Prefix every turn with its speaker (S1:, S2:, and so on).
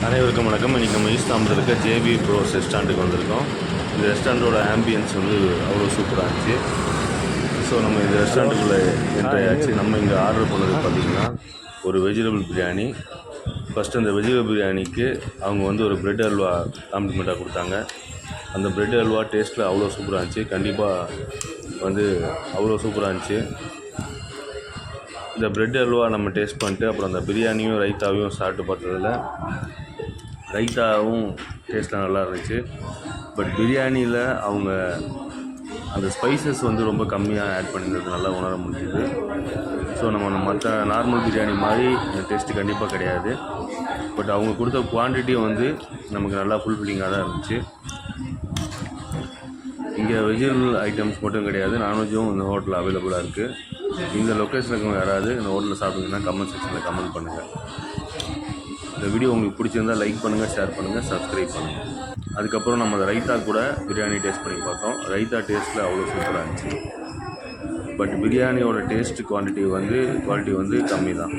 S1: அனைவருக்கும் வணக்கம். இன்றைக்கி நம்ம ஈஸ்ட் தாம்பரத்தில் இருக்க ஜேபி ப்ரோஸ் ரெஸ்டாரண்ட்டுக்கு வந்திருக்கோம். இந்த ரெஸ்டாரண்ட்டோட ஆம்பியன்ஸ் வந்து அவ்வளோ சூப்பராக இருந்துச்சு. ஸோ நம்ம இந்த ரெஸ்டாரண்ட்டுக்குள்ளே என்ட்ரி ஆச்சு. நம்ம இங்கே ஆர்டர் பண்ணது பார்த்திங்கன்னா ஒரு வெஜிடபிள் பிரியாணி. ஃபஸ்ட்டு அந்த வெஜிடபிள் பிரியாணிக்கு அவங்க வந்து ஒரு ப்ரெட் அல்வா காம்ப்ளிமெண்ட்டாக கொடுத்தாங்க. அந்த ப்ரெட் அல்வா டேஸ்ட்டில் அவ்வளோ சூப்பராக இருந்துச்சு. கண்டிப்பாக வந்து அவ்வளோ சூப்பராக இருந்துச்சு. இந்த ப்ரெட் அல்வா நம்ம டேஸ்ட் பண்ணிட்டு அப்புறம் அந்த பிரியாணியும் ரைத்தாவையும் சாப்பிட்டு பார்த்ததில் ரைத்தாவும் டேஸ்ட்டில் நல்லா இருந்துச்சு. பட் பிரியாணியில் அவங்க அந்த ஸ்பைசஸ் வந்து ரொம்ப கம்மியாக ஆட் பண்ணியிருந்தது நல்லா உணர முடிஞ்சுது. ஸோ நம்ம மற்ற நார்மல் பிரியாணி மாதிரி இந்த டேஸ்ட்டு கண்டிப்பாக கிடையாது. பட் அவங்க கொடுத்த குவான்டிட்டியும் வந்து நமக்கு நல்லா ஃபுல்ஃபில்லிங்காக தான் இருந்துச்சு. இங்கே வெஜிடபிள் ஐட்டம்ஸ் மட்டும் கிடையாது, நான்வெஜ்ஜும் இந்த ஹோட்டலில் அவைலபிளாக இருக்குது. இந்த லொக்கேஷனுக்கு யாராவது இந்த ஹோட்டலில் சாப்பிட்டீங்கன்னா கமெண்ட் செக்ஷனில் கமெண்ட் பண்ணுங்கள். இந்த வீடியோ உங்களுக்கு பிடிச்சிருந்தால் லைக் பண்ணுங்கள், ஷேர் பண்ணுங்கள், சப்ஸ்கிரைப் பண்ணுங்கள். அதுக்கப்புறம் நம்ம அந்த ரைத்தா கூட பிரியாணி டேஸ்ட் பண்ணி பார்த்தோம். ரைத்தா டேஸ்ட்டில் அவ்வளோ சூப்பராக இருந்துச்சு. பட் பிரியாணியோட டேஸ்ட் குவாலிட்டி வந்து கம்மி தான்.